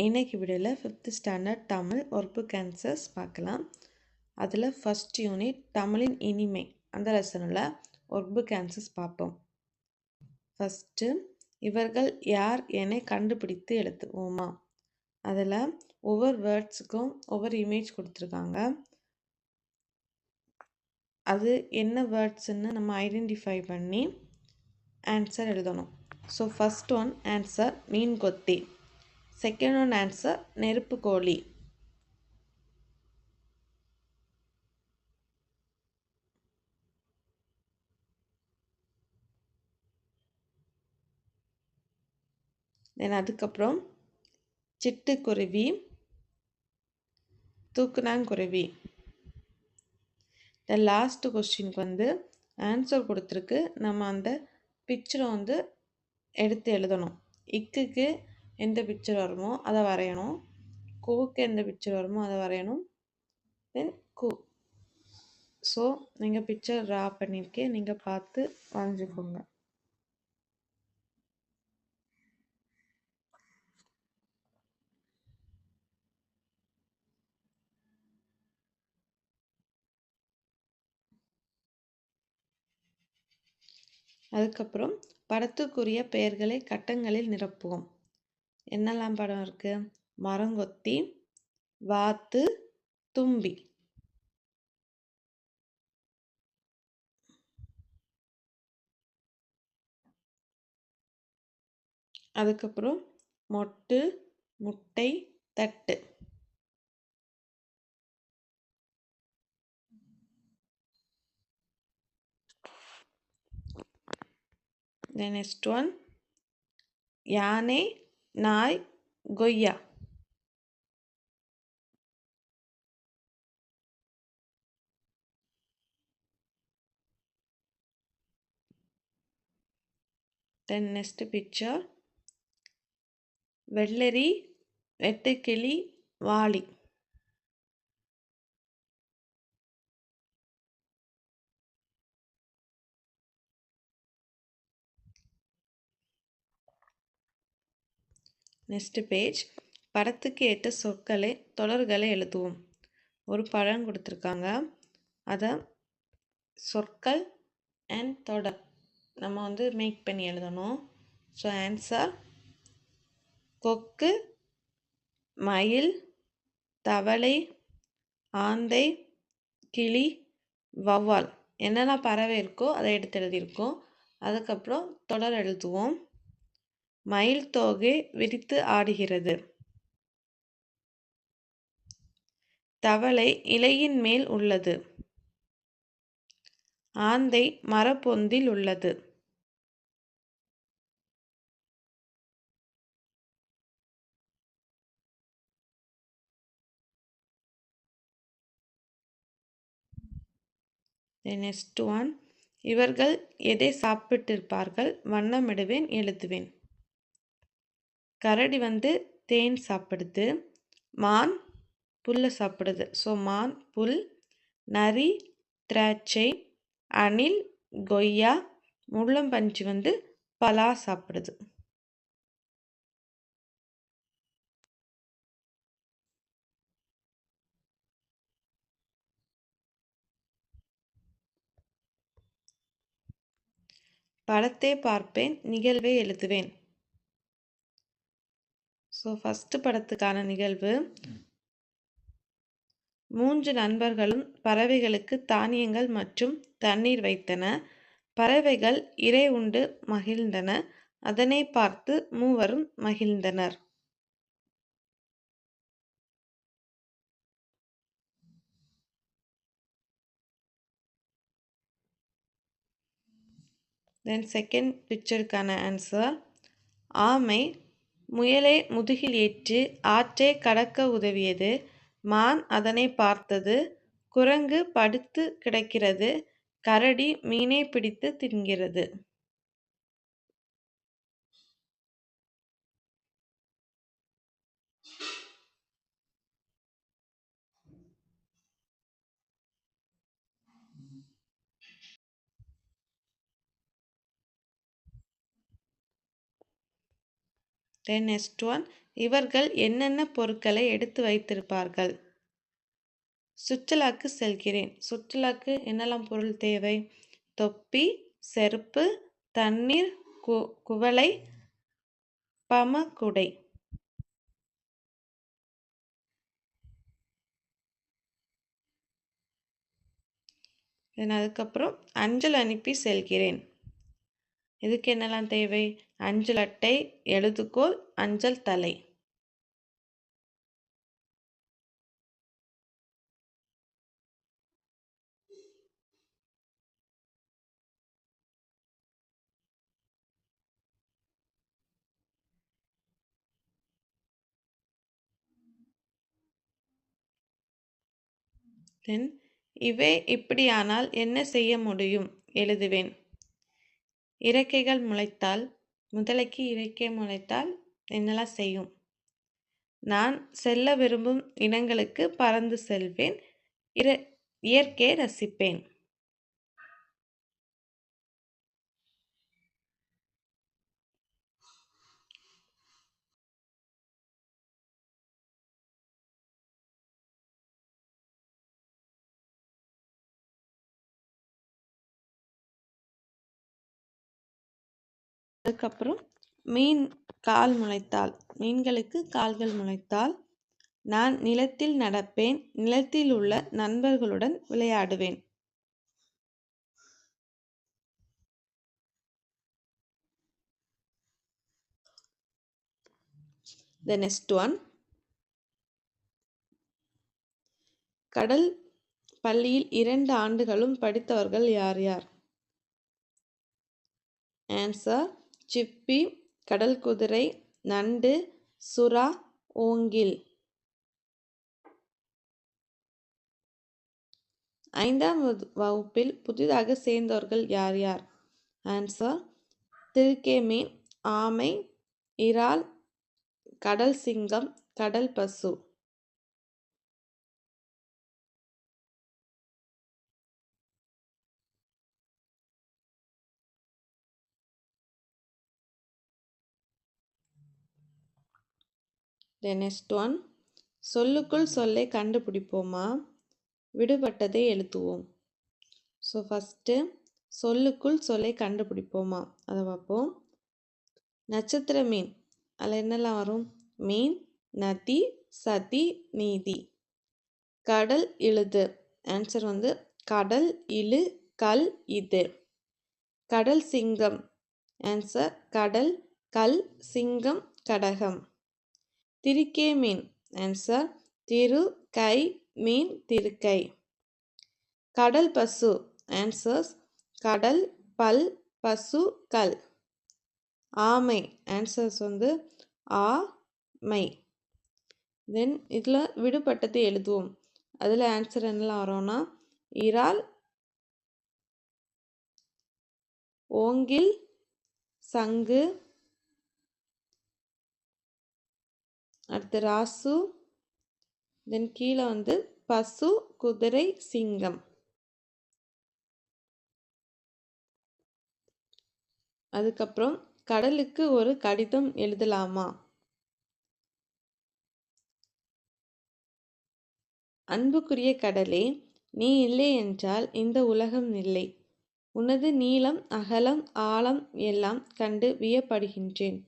இன்னைக்கு வீடியோவில் 5th standard Tamil work book answers பார்க்கலாம். அதில் ஃபர்ஸ்ட் யூனிட் தமிழின் இனிமை அந்த லெசனில் ஒர்க் புக் ஆன்சர்ஸ் பார்ப்போம். ஃபஸ்ட்டு இவர்கள் யார் என கண்டுபிடித்து எழுதுவோமா. அதில் ஒவ்வொரு வேர்ட்ஸுக்கும் ஒவ்வொரு இமேஜ் கொடுத்துருக்காங்க. அது என்ன வேர்ட்ஸ்ன்னு நம்ம ஐடென்டிஃபை பண்ணி ஆன்சர் எழுதணும். ஸோ ஃபஸ்ட் ஒன் ஆன்சர் மீன் கொத்தி. செகண்ட் ஒன் ஆன்சர் நெருப்பு கோழி. தென் அதுக்கப்புறம் சிட்டுக்குருவி, தூக்குனாங்குருவி. த லாஸ்ட் கொஸ்டினுக்கு ஆன்சர் கொடுத்துருக்கு. நம்ம அந்த பிக்சரை எடுத்து எழுதணும். இக்குக்கு எந்த பிக்சர் வருமோ அதை வரையணும். கோக்கு எந்த பிக்சர் வருமோ அதை வரையணும். தென் கு. ஸோ நீங்கள் பிக்சர் ட்ரா பண்ணியிருக்கேன், நீங்கள் பார்த்து வரைஞ்சிக்கோங்க. அதுக்கப்புறம் படத்துக்குரிய பெயர்களை கட்டங்களில் நிரப்புவோம். என்னெல்லாம் படம் இருக்கு? மரங்கொத்தி, வாத்து, தும்பி. அதுக்கப்புறம் மொட்டு, முட்டை, தட்டு. The next one யானை, நாய், கொய்யா. Then next picture வெள்ளரி, வெட்டுக்கிளி, வாளி. நெக்ஸ்ட் பேஜ் படத்துக்கு ஏற்ற சொற்களை தொடர்களை எழுதுவோம். ஒரு படம் கொடுத்துருக்காங்க, அதை சொற்கள் அண்ட் தொடர் நம்ம மேக் பண்ணி எழுதணும். ஸோ ஆன்சர் கொக்கு, மயில், தவளை, ஆந்தை, கிளி, வௌவால். என்னென்ன பறவை இருக்கோ அதை எடுத்து எழுதியிருக்கோம். அதுக்கப்புறம் தொடர் எழுதுவோம். மயில் தோகை விரித்து ஆடுகிறது. தவளை இலையின் மேல் உள்ளது. ஆந்தை மரப்பொந்தில் உள்ளது. நெக்ஸ்ட் ஒன் இவர்கள் எதை சாப்பிட்டிருப்பார்கள்? வண்ணமிடுவேன், எழுதுவேன். கரடி தேன் சாப்பிடுது. மான் புல்லை சாப்பிடுது. ஸோ மான் புல். நரி திராட்சை. அணில் கொய்யா. முள்ளம்பன்றி பலா சாப்பிடுது. படத்தை பார்ப்பேன், நிகழ்வை எழுதுவேன். ஸோ ஃபஸ்ட்டு படத்துக்கான நிகழ்வு, 3 நண்பர்களும் பறவைகளுக்கு தானியங்கள் மற்றும் தண்ணீர் வைத்தன. பறவைகள் இரை உண்டு மகிழ்ந்தன. அதனை பார்த்து மூவரும் மகிழ்ந்தனர். தென் செகண்ட் பிக்சருக்கான ஆன்சர், ஆமை முயலை முதுகில் ஏற்றி ஆற்றை கடக்க உதவியது. மான் அதனை பார்த்தது. குரங்கு படுத்து கிடக்கிறது. கரடி மீனை பிடித்து தின்கிறது. தென் நெக்ஸ்ட் ஒன், இவர்கள் என்னென்ன பொருட்களை எடுத்து வைத்திருப்பார்கள்? சுற்றுலாக்கு செல்கிறேன். சுற்றுலாக்கு என்னெல்லாம் பொருள் தேவை? தொப்பி, செருப்பு, தண்ணீர், குவளை, பமக்குடை. அதுக்கப்புறம் அஞ்சல் அனுப்பி செல்கிறேன். இதுக்கு என்னெல்லாம் தேவை? அஞ்சல் அட்டை, எழுதுகோல், அஞ்சல் தலை. தென் இவை இப்படியானால் என்ன செய்ய முடியும்? எழுதுவேன். இறக்கைகள் முளைத்தால், முதலைக்கு இறக்கை முளைத்தால் என்னெல்லாம் செய்யும்? நான் செல்ல விரும்பும் இடங்களுக்கு பறந்து செல்வேன். இயற்கையை ரசிப்பேன். அதுக்கப்புறம் மீன்களுக்கு கால்கள் முளைத்தால் நான் நிலத்தில் நடப்பேன். நிலத்தில் உள்ள நண்பர்களுடன் விளையாடுவேன். The next one, கடல் பள்ளியில் 2 ஆண்டுகளும் படித்தவர்கள் யார் யார்? ஆன்சர், சிப்பி, கடல் குதிரை, நண்டு, சுறா, ஓங்கில். 5ஆம் வகுப்பில் புதிதாக சேர்ந்தவர்கள் யார் யார்? ஆன்சர், திருக்கை மீன், ஆமை, இறால், கடல் சிங்கம், கடல் பசு. The next one, சொல்லுக்குள் சொல்லை கண்டுபிடிப்போமா? விடுபட்டதை எழுதுவோம். ஸோ ஃபஸ்ட்டு சொல்லுக்குள் சொல்லை கண்டுபிடிப்போமா அதை பார்ப்போம். நட்சத்திர மீன், அதில் என்னெல்லாம் வரும்? மீன், நதி, சதி, நீதி. கடல் இழுது, ஆன்சர் வந்து கடல் இழு கல் இது. கடல் சிங்கம், ஆன்சர் கடல் கல் சிங்கம் கடகம். திருக்கை மீன், ஆன்சர் திரு கை மீன் திருக்கை. கடல் பசு, ஆன்சர்ஸ் கடல் பல் பசு கல். ஆமை, ஆன்சர்ஸ் வந்து ஆ மை. தென் இதில் விடுபட்டதை எழுதுவோம். அதில் ஆன்சர் என்னெல்லாம் வரும்னா இறால், ஓங்கில், சங்கு, அடுத்து ராசு, தென் கீழே வந்து பசு, குதிரை, சிங்கம். அதுக்கப்புறம் கடலுக்கு ஒரு கடிதம் எழுதலாமா? அன்புக்குரிய கடலே, நீ இல்லை என்றால் இந்த உலகம் இல்லை. உனது நீளம், அகலம், ஆழம் எல்லாம் கண்டு வியப்படுகின்றேன்.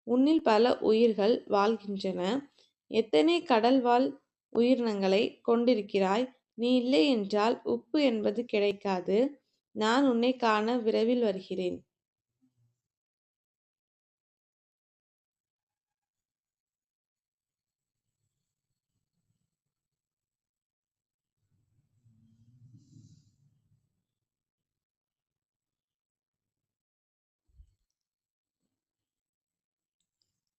உன்னில் பல உயிர்கள் வாழ்கின்றன. எத்தனை கடல் வாழ் உயிரினங்களை கொண்டிருக்கிறாய். நீ இல்லை என்றால் உப்பு என்பது கிடைக்காது. நான் உன்னை காண விரைவில் வருகிறேன்.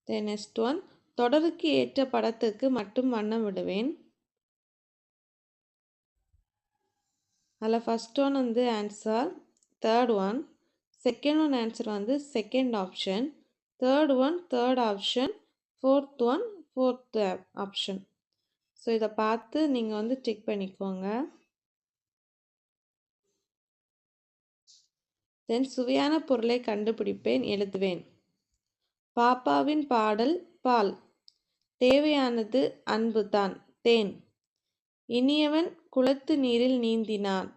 The next one, தொடருக்கு ஏற்ற படத்துக்கு மட்டும் வண்ணம் விடுவேன். அதில் ஃபர்ஸ்ட் ஒன் வந்து answer, third one. Second one answer வந்து second option. Third one third option. Fourth one fourth option. So இதை பார்த்து நீங்கள் வந்து டிக் பண்ணிக்கோங்க. தென் சுவையான பொருளை கண்டுபிடிப்பேன், எழுதுவேன். பாப்பாவின் பாடல் பால். தேவையானது அன்புதான் தேன். இனியவன் குளத்து நீரில் நீந்தினான்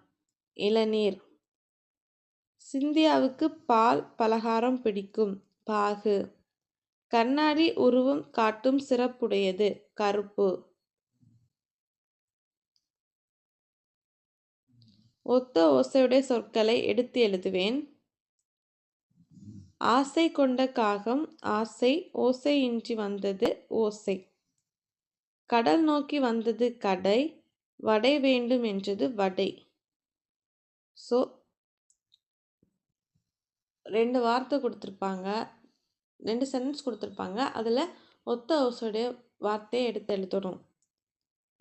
இளநீர். சிந்தியாவுக்கு பால் பலகாரம் பிடிக்கும் பாகு. கண்ணாடி உருவம் காட்டும் சிறப்புடையது கருப்பு. ஒத்த ஓசையுடைய சொற்களை எடுத்து எழுதுவேன். ஆசை கொண்ட காகம் ஆசை ஓசையின்றி வந்தது ஓசை. கடல் நோக்கி வந்தது கடை வடை வேண்டும் என்றது வடை. ஸோ 2 வார்த்தை கொடுத்துருப்பாங்க, 2 சென்டென்ஸ் கொடுத்துருப்பாங்க. அதில் ஒத்த ஓசையுடைய வார்த்தையை எடுத்து எழுதணும்.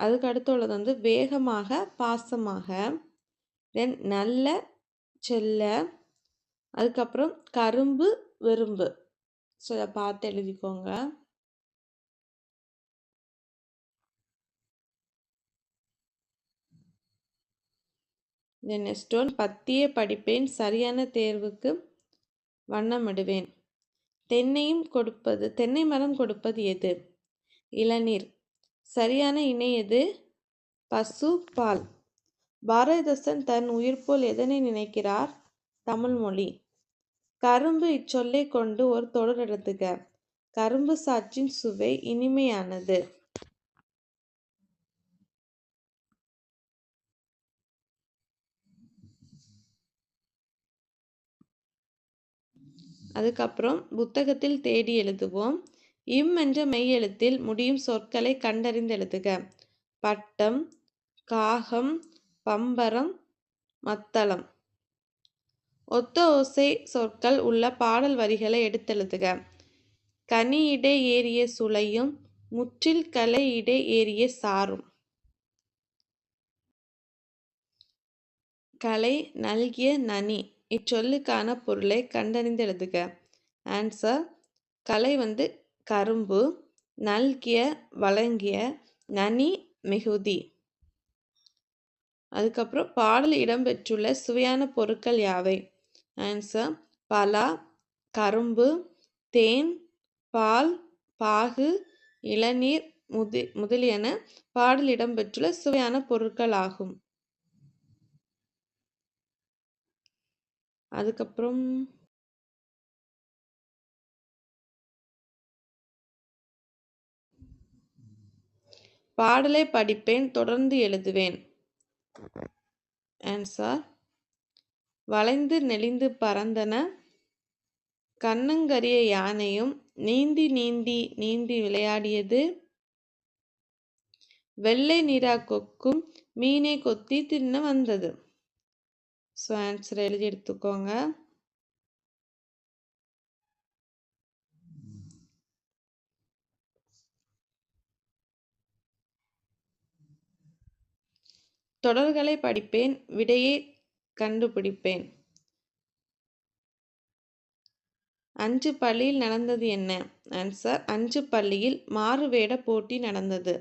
அதுக்கு அடுத்து உள்ளது வந்து வேகமாக பாசமாக, தென் நல்ல செல்ல, அதுக்கப்புறம் கரும்பு விரும்பு. ஸோ இதை பார்த்து எழுதிக்கோங்க. தென் நெக்ஸ்ட் ஒன் பத்தியே படிப்பேன் சரியான தேர்வுக்கு வண்ணமிடுவேன். தென்னை மரம் கொடுப்பது எது? இளநீர். சரியான இணை எது? பசு பால். பாரதிதாசன் தன் உயிர் போல் எதனை நினைக்கிறார்? தமிழ் மொழி. கரும்பு இச்சொல்லை கொண்டு ஒரு தொடர் எழுதுக. கரும்பு சாற்றின் சுவை இனிமையானது. அதுக்கப்புறம் புத்தகத்தில் தேடி எழுதுவோம். இம் என்ற மெய்யெழுத்தில் முடியும் சொற்களை கண்டறிந்து எழுதுக. பட்டம், காகம், பம்பரம், மத்தளம். ஒத்த ஓசை சொற்கள் உள்ள பாடல் வரிகளை எடுத்தெழுதுக. கனியிடை ஏறிய சுளையும் முற்றில் கலை இடை ஏறிய சாரும். கலை நல்கிய நனி இச்சொல்லுக்கான பொருளை கண்டறிந்து எழுதுக. ஆன்சர் கலை வந்து கரும்பு, நல்கிய வழங்கிய, நனி மிகுதி. அதுக்கப்புறம் பாடல் இடம்பெற்றுள்ள சுவையான பொருட்கள் யாவை? ஆன்சர் பலா, கரும்பு, தேன், பால், பாகு, இளநீர் முதலியன பாடல் இடம்பெற்றுள்ள சுவையான பொருட்கள் ஆகும். அதுக்கப்புறம் பாடலை படிப்பேன் தொடர்ந்து எழுதுவேன். ஆன்சர் வளைந்து நெளிந்து பறந்தன கண்ணங்கரிய யானையும் நீந்தி நீந்தி நீந்தி விளையாடியது. வெள்ளை நிறா கொக்கும் மீனை கொத்தி தின்ன வந்தது. ஸோ ஆன்சர் எழுதி எடுத்துக்கோங்க. தொடர்களை படிப்பேன் விடையை கண்டுபிடிப்பேன். 5 பள்ளியில் நடந்தது என்ன? ஆன்சர் 5 பள்ளியில் மாறுவேட போட்டி நடந்தது.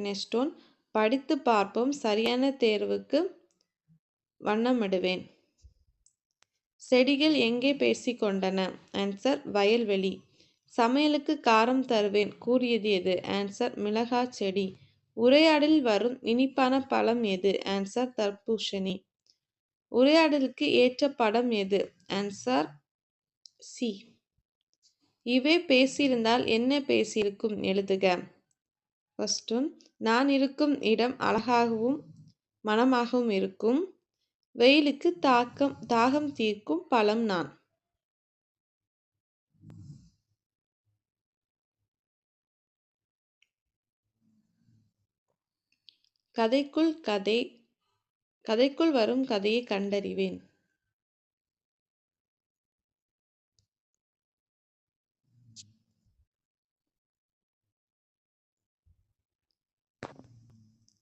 நெக்ஸ்ட் ஒன் படித்து பார்ப்போம் சரியான தேர்வுக்கு வண்ணமிடுவேன். செடிகள் எங்கே பேசிக்கொண்டன? ஆன்சர் வயல்வெளி. சமையலுக்கு காரம் தருவேன் கூறியது எது? ஆன்சர் மிளகாய் செடி. உரையாடலில் வரும் இனிப்பான பழம் எது? ஆன்சர் தர்பூசணி. உரையாடலுக்கு ஏற்ற படம் எது? Answer C. இவை பேசியிருந்தால் என்ன பேசியிருக்கும்? எழுதுக. ஃபர்ஸ்ட் ஒன் நான் இருக்கும் இடம் அழகாகவும் மனமாகவும் இருக்கும். வெயிலுக்கு தாகம் தீர்க்கும் பழம் நான். கதைக்குள் வரும் கதையை கண்டறிவேன்.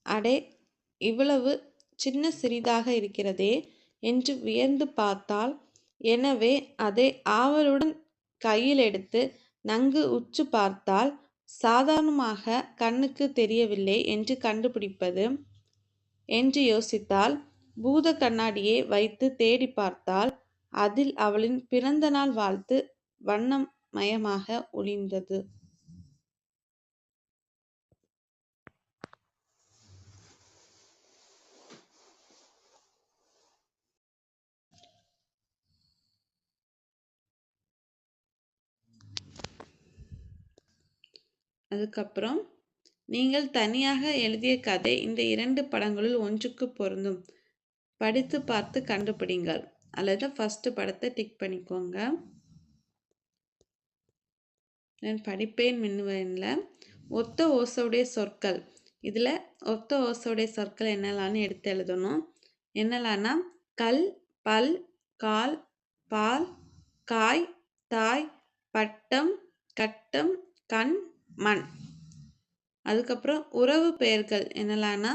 அடே இவ்வளவு சின்ன சிறிதாக இருக்கிறதே என்று வியந்து பார்த்தாள். எனவே அதை ஆவலுடன் கையில் எடுத்து நன்கு உற்று பார்த்தாள். சாதாரணமாக கண்ணுக்கு தெரியவில்லை என்று கண்டுபிடிப்பது என்று யோசித்தாள். பூத கண்ணாடியை வைத்து தேடி பார்த்தாள். அதில் அவளின் பிறந்தநாள் வாழ்த்து வண்ணமயமாக ஒளிர்ந்தது. அதுக்கப்புறம், நீங்கள் தனியாக எழுதிய கதை இந்த 2 படங்களுள் ஒன்றுக்கு பொருந்தும். படித்து பார்த்து கண்டுபிடிங்கள். அல்லது ஃபர்ஸ்ட் படத்தை டிக் பண்ணிக்கோங்க. நான் படிப்பேன் மின்னுவேன்ல ஒத்த ஓசையுடைய சொற்கள். இதில் ஒத்த ஓசையுடைய சொற்கள் என்னெல்லாம்னு எடுத்து எழுதணும். என்னெல்லாம்னா கல், பல், கால், பால், காய், தாய், பட்டம், கட்டம், கண், மண். அதுக்கப்புறம் உறவு பெயர்கள் என்னெல்லாம்னா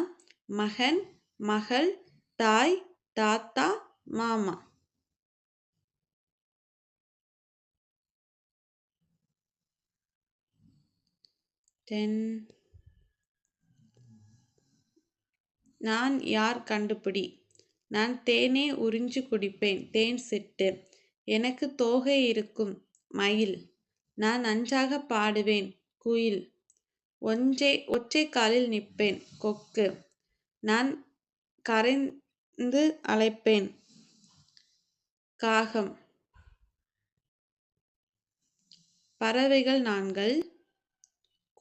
மகன், மகள், தாய், தாத்தா, மாமா. நான் யார் கண்டுபிடி. நான் தேனே உறிஞ்சு குடிப்பேன் தேன் சிட்டு. எனக்கு தோகை இருக்கும் மயில். நான் நன்றாக பாடுவேன் குயில். ஒற்றை காலில் நிற்பேன் கொக்கு. நான் கரைந்து அழைப்பேன் காகம். பறவைகள் நாங்கள்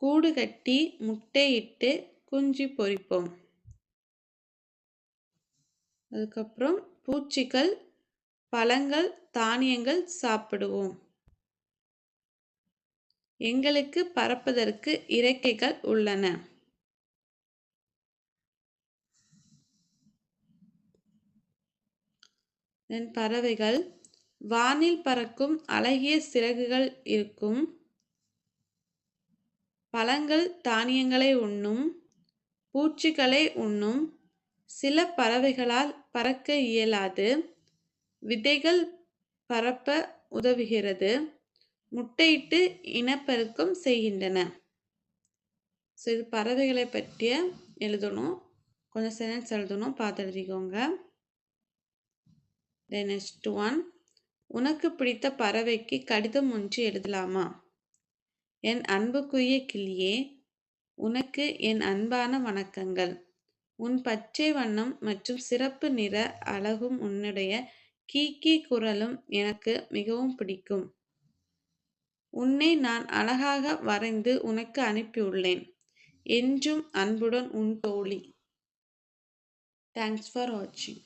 கூடு கட்டி முட்டையிட்டு குஞ்சு பொரிப்போம். அதுக்கப்புறம் பூச்சிகள், பழங்கள், தானியங்கள் சாப்பிடுவோம். எங்களுக்கு பறப்பதற்கு இறக்கைகள் உள்ளன. பறவைகள் வானில் பறக்கும் அழகிய சிறகுகள் இருக்கும். பழங்கள் தானியங்களை உண்ணும். பூச்சிகளை உண்ணும். சில பறவைகளால் பறக்க இயலாது. விதைகள் பரப்ப உதவுகிறது. முட்டையிட்டு இனப்பெருக்கம் செய்கின்றன. ஸோ இது பறவைகளை பற்றிய எழுதணும். கொஞ்சம் சென்டென்ஸ் எழுதணும், பார்த்து எழுதிக்கோங்க. நெக்ஸ்ட் ஒன், உனக்கு பிடித்த பறவைக்கு கடிதம் ஒன்று எழுதலாமா? என் அன்புக்குரிய கிளியே, உனக்கு என் அன்பான வணக்கங்கள். உன் பச்சை வண்ணம் மற்றும் சிறப்பு நிற அழகும் உன்னுடைய கீக்கி குரலும் எனக்கு மிகவும் பிடிக்கும். உன்னை நான் அழகாக வரைந்து உனக்கு அனுப்பியுள்ளேன். என்றும் அன்புடன் உன் தோழி. தேங்க்ஸ் ஃபார் வாட்சிங்.